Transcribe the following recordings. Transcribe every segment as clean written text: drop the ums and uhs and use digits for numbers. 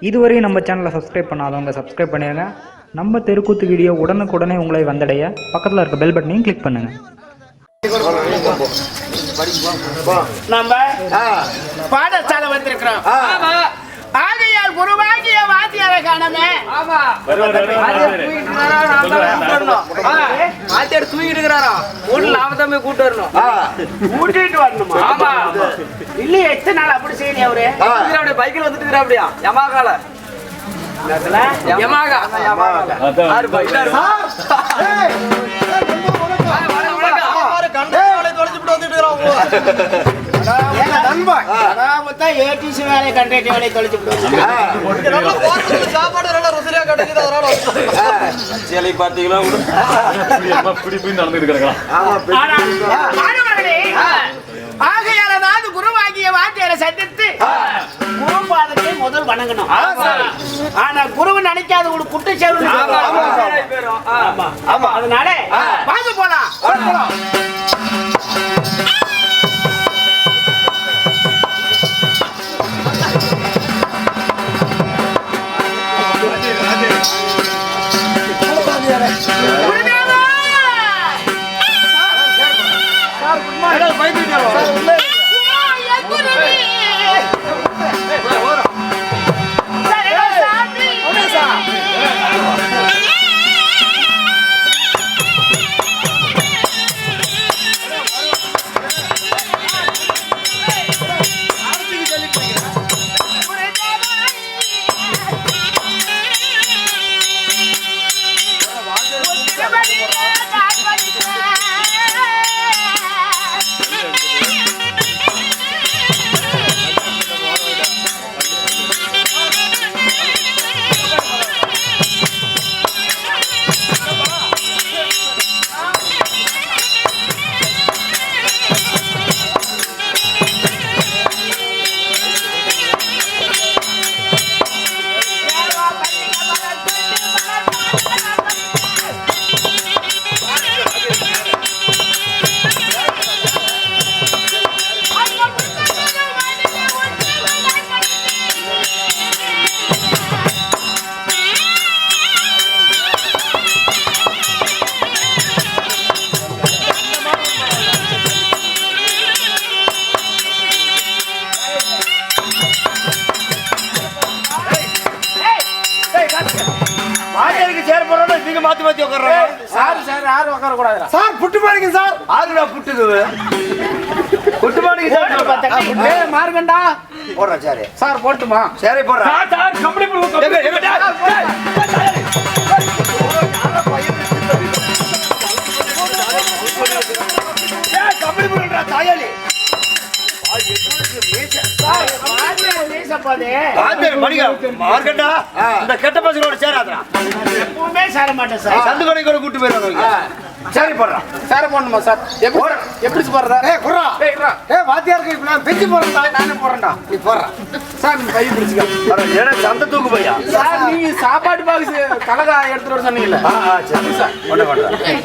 இதுவரையும் நம்ம சேனலை சப்ஸ்கிரைப் பண்ணாதவங்க சப்ஸ்கிரைப் பண்ணிடுங்க. நம்ம தெருக்கூத்து வீடியோ உடனுக்குடனே உங்களை வந்தடைய பக்கத்தில் இருக்க பெல் பட்டனையும் கிளிக் பண்ணுங்க. நம்ம பாடசாலை வந்திருக்கிறோம். ஆகையால் குருவாகிய வாத்தியாரை காணமே. வாத்தியார் தூங்கிட்டு இருக்கிறாரா? வீட்டுல அவதமே கூட்டு வரணும். கூட்டிட்டு வரணுமா? ஆமா. இல்லையே, எத்தனை நாள் அப்படி செய்யலையா அவரு? அப்படியே பைக்கில் வந்துட்டு இருக்கிறா. அப்படியா யமாகால யமாகா ஆறு பைக் ஏடிசி வேலை கண்டக்டர் வேலை தொலைச்சு சாப்பாடு நல்லா ருசியா கிடைக்குது. அதனால சேலை பார்த்தீங்களா ஆகையாலதான் குருவாகிய வாத்தியாரை சந்தித்து குருபாதத்தை முதல் வணங்கணும். ஆனா குருவு நினைக்காத ஒரு குட்டு செல்வம். அதனால வாங்க போலாம். மார்கண்டா போடுறேன். சரி சார், போட்டுமா? சரி போடுறேன். தாயாளி மார்கண்டா இந்த கெட்ட பசங்களோட சேராதா? எப்பவுமே சேர மாட்டேன் சார். சந்து கடைக்கு கூட்டு போயிருவாங்க. சரி போடுறான். சார் போடணுமா சார்? எப்படி போடுறா? வாத்தியாருக்கு இப்ப நான் பெஞ்சு போடுறேன். நானே போடுறேன்டா. நீ போடுறான் சார். நீ பை பிடிச்சிக்க. சந்த தூக்கு பையா சார். நீங்க சாப்பாடு பாக்ஸ் கலகா எடுத்துட்டு வர சொன்னீங்கல்ல? சரி சார். எல்லாம்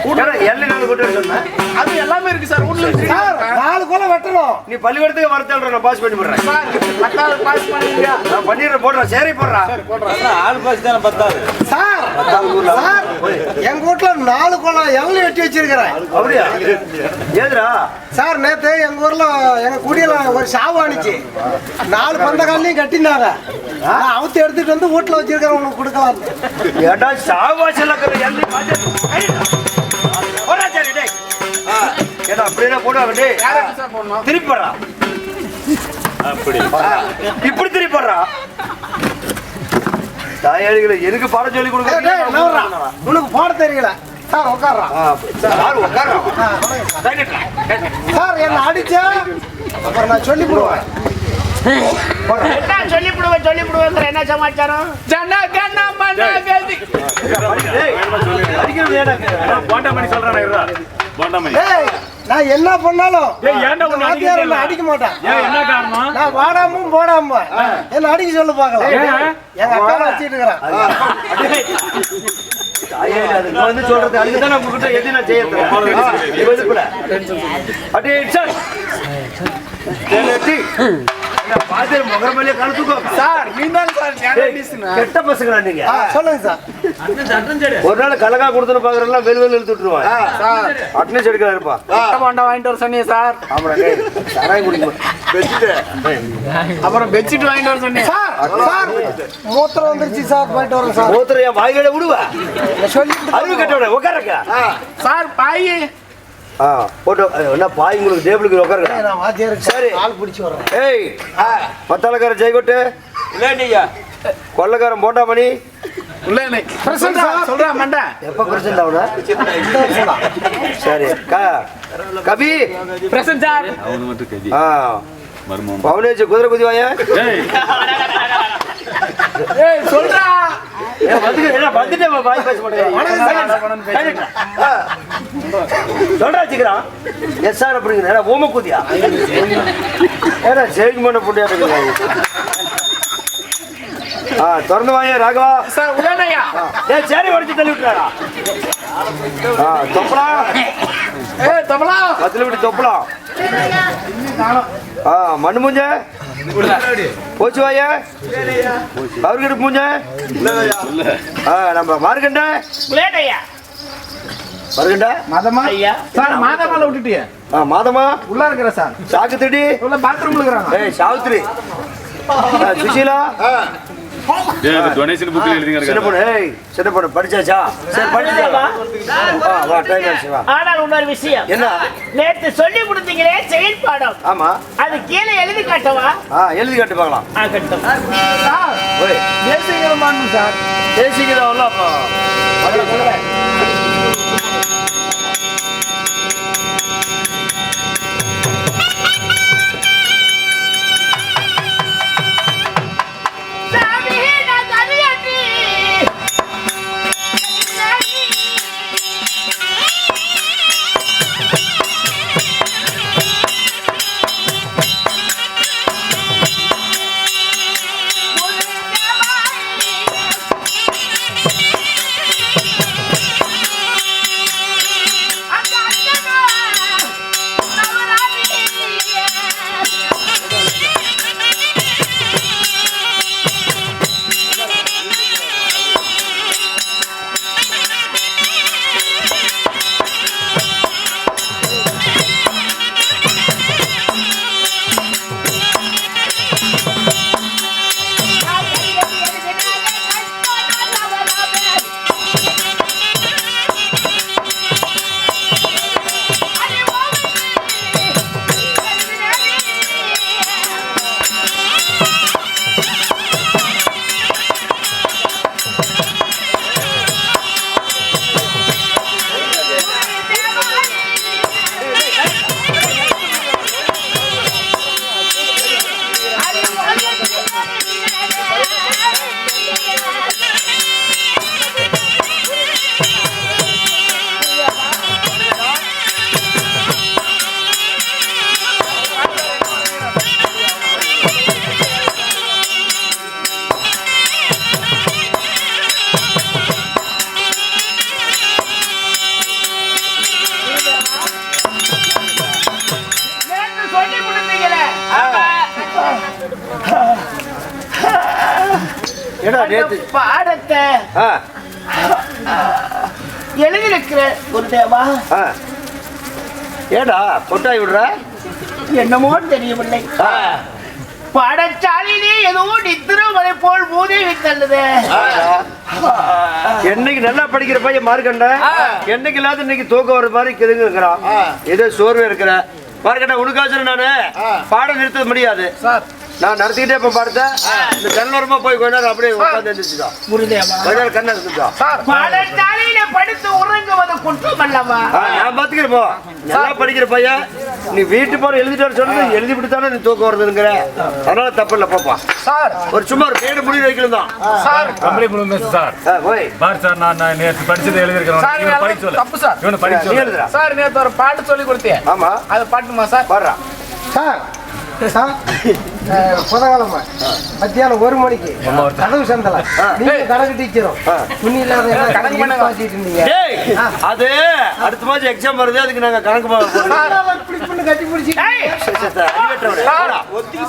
கூட்டு வர சொன்னேன். அது எல்லாமே இருக்கு சார். வீட்டுல இருக்கு சார். 4 கோலம் வெட்டணும். நீ பள்ளிக்கூடத்துக்கு வரத்தல்ற. நான் பாஸ் பண்ணி போடுறேன் சார். 10வது பாஸ் பண்ணுவீங்க? நான் பண்ணிடுறேன். போடுறேன். சரி போடுறா. சரி போடுறேன். ஆள் பாஸ் தானே 10வது சார். 10வது சார். எங்க வீட்டுல 4 கோலம் எல்லாம் வெட்டி வச்சிருக்கிறேன். அப்படியா? ஏதுரா சார்? நேத்து எங்க ஊர்ல எங்க குடியில ஒரு சாவு அணிச்சு 4 பந்த காலையும் கட்டினாங்க. அவுத்து எடுத்துட்டு வந்து வீட்டுல வச்சிருக்கிறேன். உங்களுக்கு கொடுக்கலாம். ஏடா சாவாசல அப்படியே போடுவாங்க. திருப்பி போடுறா. அப்படி இப்படி திருப்பி போடுறா. தாயாளிகளை எனக்கு பாடம் சொல்லி கொடுக்க உனக்கு பாட தெரியல சார். உட்கார்றான் சார். என்ன அடிச்சா அப்புறம் நான் சொல்லி போடுவேன். சொல்லிவிடுவேன். என்ன சமாச்சாரம்? நான் என்ன பண்ணாலும் அடிக்க மாட்டேன். நான் வாடாமும் போடாம என்ன அடிக்க சொல்லு பாக்கலாம். எங்க அக்கா வச்சுட்டு இருக்கிறேன். சொல்றது அதுக்குதான் உங்ககிட்ட எது நான் செய்யறேன். பாத்திரம் முகர மேலே கழுத்துக்கோ சார் நீதான் சார் கெட்ட பசங்களா நீங்க சொல்லுங்க சார் ஒரு நாள் கலகா கொடுத்துன்னு பாக்குறதுலாம் வெளி இழுத்து விட்டுருவான் சார் அட்னஸ் எடுக்கலாம் இருப்பா பாண்டா வாங்கிட்டு வர சொன்னீங்க சார் ஆமா சராய் குடிக்கணும் அப்புறம் பெட்ஷீட் வாங்கிட்டு வர சொன்னீங்க சார் மூத்திரம் வந்துருச்சு சார் போயிட்டு வரேன் சார் மூத்திரம் என் வாய்கள விடுவா சொல்லி அறிவு கட்டவன உட்காருங்க சார் பாய் போட்டோ என்ன பாய் உங்களுக்கு டேபிளுக்கு உட்காருங்க நான் வாத்தியாருக்கு சரி. கால் பிடிச்சி வரேன் ஏய் பத்தாளக்கார ஜெயகோட்டு இல்லையா கொள்ளக்காரன் போண்டாமணி இல்ல இல்லை பிரசன்ட் சொல்றேன் மண்டை எப்ப பிரசன்ட் ஆகுனா சரி கபி பிரசன்ட் சார் பவுனேஜ் குதிரை குதி வாயா ஏய் சொல்றா வந்துட்டேன் பாய் பேச மாட்டேன் சொல்றா வச்சுக்கிறான் எஸ் சார் அப்படிங்கிற ஓம குதியா ஏன்னா சேவிங் பண்ண புண்டியா திறந்து வாங்க ராகவா சார் உள்ளனையா ஏன் சேரி உடைச்சு தள்ளி விட்டுறாரா தொப்பலா ஏய் தபலா 10 விட்டு தொப்பலா மண்ணு மூஞ்ச போச்சு வாயா அவர்கிட்ட மூஞ்ச நம்ம மார்கண்ட உள்ளனையா மார்கண்ட மாதமா ஐயா சார் மாதமால விட்டுட்டியே மாதமா உள்ள இருக்கற சார் சாக்கு திடி உள்ள பாத்ரூம்ல இருக்கறாங்க ஏய் சாவித்ரி சுஷீலா டொனேஷன் புக்ல எழுதிங்க சின்ன பொண்ணு ஏய் சின்ன பொண்ணு படிச்சாச்சா சரி படிச்சா வா டைம் ஆச்சு வா ஆனால் இன்னொரு விஷயம் என்ன நேத்து சொல்லி கொடுத்தீங்களே செயல் பாடம் ஆமா அது கீழே எழுதி காட்டவா எழுதி காட்டு பார்க்கலாம் கட்டும் சார் ஓய் தேசிகமான சார் தேசிக்கிறவங்கள அப்போ பாடத்தை எழுதிருக்கிற குருதேவா ஏடா கொட்டாய் விடுற என்னமோ தெரியவில்லை பாடச்சாலையிலே ஏதோ நித்திரமலை போல் மூதேவி தள்ளுது என்னைக்கு நல்லா படிக்கிற பையன் மார்க்கண்ட என்னைக்கு இல்லாத இன்னைக்கு தூக்கம் வர மாதிரி கிருங்கிறான் ஏதோ சோர்வு இருக்கிற மார்க்கண்ட உனக்காச்சும் நானு பாடம் நிறுத்த முடியாது நான் நடத்திக்கிட்டே இப்ப பார்த்தேன் இந்த கண்ணோரமா போய் கொஞ்ச நேரம் அப்படியே உட்கார்ந்து எழுந்திருச்சுதான் கொஞ்ச நேரம் கண்ணை இருந்துட்டான் பாடச்சாலையில படுத்து உறங்குவது குற்றம் அல்லவா நான் பாத்துக்கிறேன் போ நல்லா படிக்கிற பையன் நீ வீட்டு போற எழுதிட்டு சொல்றது எழுதி விட்டுத்தானே நீ தூக்கம் வருதுங்கிற அதனால தப்பு இல்ல போப்பா சார் ஒரு சும்மா ஒரு பேடு முடிவு வைக்கணும் தான் சார் கம்ப்ளீட் பண்ணுங்க சார் போய் பார் சார் நான் நேத்து படிச்சதை எழுதிருக்கேன் சார் இவனை படிக்க சொல்லு தப்பு சார் இவனை படிக்க நீ சொல்லு எழுதுறா சார் நேத்து ஒரு பாட்டு சொல்லி கொடுத்தேன் ஆமா அது பாட்டுமா சார் பாடுறா சார் சார் புதன்கிழமை மத்தியானம் 1 மணிக்கு கதவு சந்தல நீங்க கணக்கு டீச்சரும் துணி இல்லாத கணக்கு பண்ண வாசிட்டு இருந்தீங்க ஏய் அது அடுத்த மாசம் எக்ஸாம் வருது அதுக்கு நாங்க கணக்கு கட்டி பிடிச்சி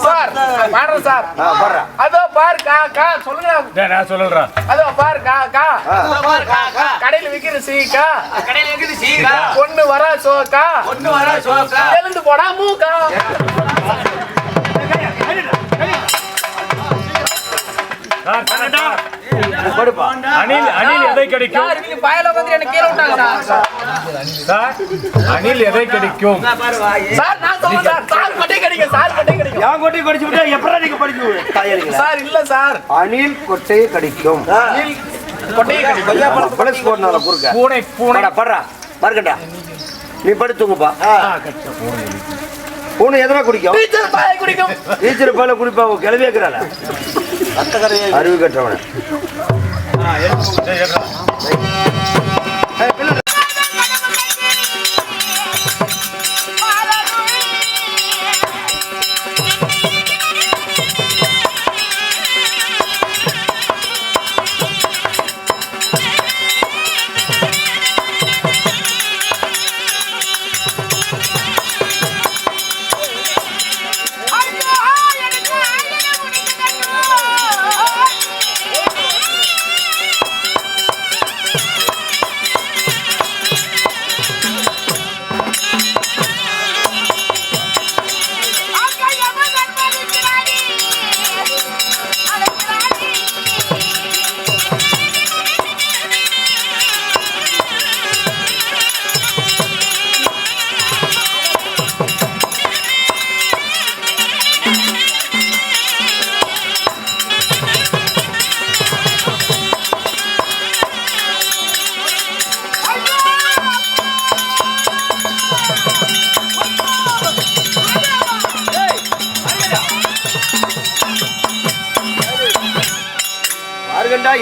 சார் பாடுறேன் சார். பாடுறா. அதோ பாரு கா கா சொல்லுங்க. டேய், நான் சொல்லுறேன். அதோ பாரு கா கா அதோ பாரு கா கா. கடையில விக்கிற சீக்கா கடையில இருக்குது சீகா. ஒண்ணு வரா சோக்கா ஒண்ணு வர சோக்கா. எழுந்து போடா மூக்கா. Sir, sir, sir. படுப்பா. அணில் எதை கிடைக்கும்? நீங்க பயல உட்கார்ந்து என்ன கீழ விட்டாங்க சார். சார், அணில் எதை கிடைக்கும்? பாரு வாய். சார் நான் சொல்றேன் சார். சார் கொட்டை கிடைக்கும். சார் கொட்டை கிடைக்கும். என் கொட்டி படிச்சு விட்டா எப்படா நீங்க படிச்சு தாயறிங்களா? சார் இல்ல சார். அணில் கொட்டையை கடிக்கும். கொட்டை கிடைக்கும். பழசு போடனால குறுக்க. பூனை பூனை படுறா மார்க்கண்டா. நீ படுத்து தூங்குப்பா. பூனை எதனா குடிக்கும்? டீச்சர் பாய் குடிக்கும். டீச்சர் பால குடிப்பா. கிளவி வைக்கிறாள அறிவு கற்றவன. டேய், ஏறா.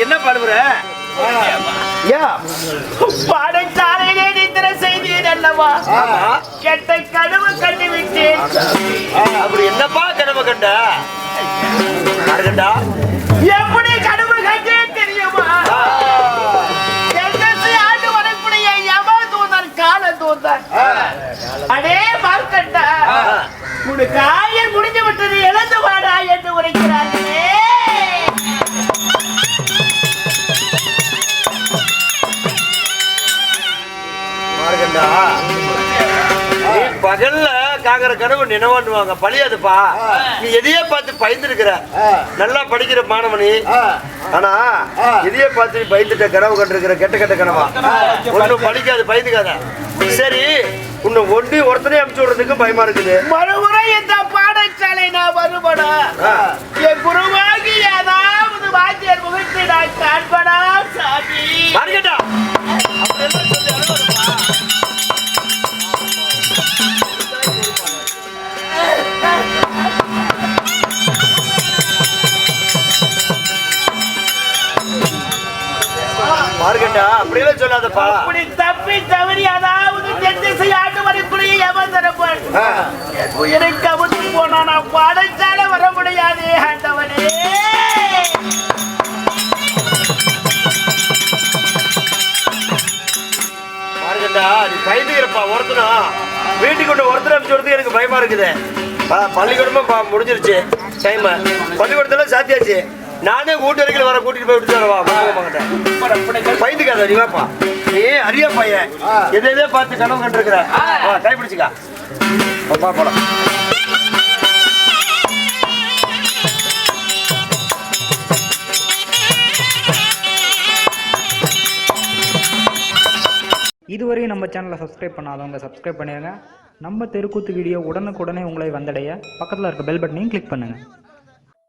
என்ன பாடுற? பாடசாலையிலே நித்திரை செய்தேன் அல்லவா. கெட்ட கனவு கண்டு விட்டேன். அப்படி என்னப்பா கனவு கண்ட? எப்படி கனவு கண்டேன் தெரியுமா? எல்எஸ்சி ஆண்டு வரக்கூடிய யம தூதன் கால தூதன். அடே மார்க்கண்டா, உனக்கு ஆயுள் முடிஞ்சு விட்டது, இழந்து வாடா என்று உரைக்கிறார்களே. மார்க்கண்டா, நீ பகல்ல காக்கிற கனவு நினைவாண்டுவாங்க, பழியாதுப்பா. நீ எதையே பார்த்து பயந்துருக்கிற. நல்லா படிக்கிற மாணவனி, ஆனா எதையே பார்த்து பயந்துட்ட கனவு கண்டிருக்கிற. கெட்ட கெட்ட கனவா ஒன்னும் படிக்காது, பயந்துக்காத. சரி, உன்னை ஒண்டி ஒருத்தனே அனுப்பிச்சு விடுறதுக்கு பயமா இருக்குது. மறுமுறை இந்த பாடசாலை நான் வருபடா, என் குருவாகி ஏதாவது வாத்தியர் முகத்தை நான் காண்படா சாமி. மார்க்கண்டா, அப்படியெல்லாம் சொல்லி அழுவாதப்பா. மார்க்கண்டா, அப்படியெல்லாம் சொல்லாதப்பா. அப்படி தப்பி தவறி அதாவது தென்திசை ஆண்டு வரக்கூடிய யமதரப்பன் உயிரை கவுத்து போனா நான் பாடசாலை வர முடியாதே ஆண்டவனே. மார்க்கண்டா, நீ பயந்துக்கிறப்பா. ஒருத்தனும் வீட்டுக்கு கொண்டு ஒருத்தர் அனுப்பிச்சு விடுறதுக்கு எனக்கு பயமா இருக்குது. பள்ளிக்கூடமா முடிஞ்சிருச்சு டைம். பள்ளிக்கூடத்துல சாத்தியாச்சு. நானே கூட்டு வரைக்கும் வர கூட்டிட்டு போய் விட்டு வரவா. பயந்துக்காத, நீ வாப்பா. நீ அரிய பையன், எதே பார்த்து கனவு கண்டிருக்கிற. கை பிடிச்சிக்கா போலாம். இதுவரை நம்ம சேனலை சப்ஸ்கிரைப் பண்ணாதவங்க சப்ஸ்கிரைப் பண்ணிடுங்க. நம்ம தெருக்கூத்து வீடியோ உடனுக்குடனே உங்களை வந்தடைய பக்கத்தில் இருக்க பெல் பட்டனையும் கிளிக் பண்ணுங்கள்.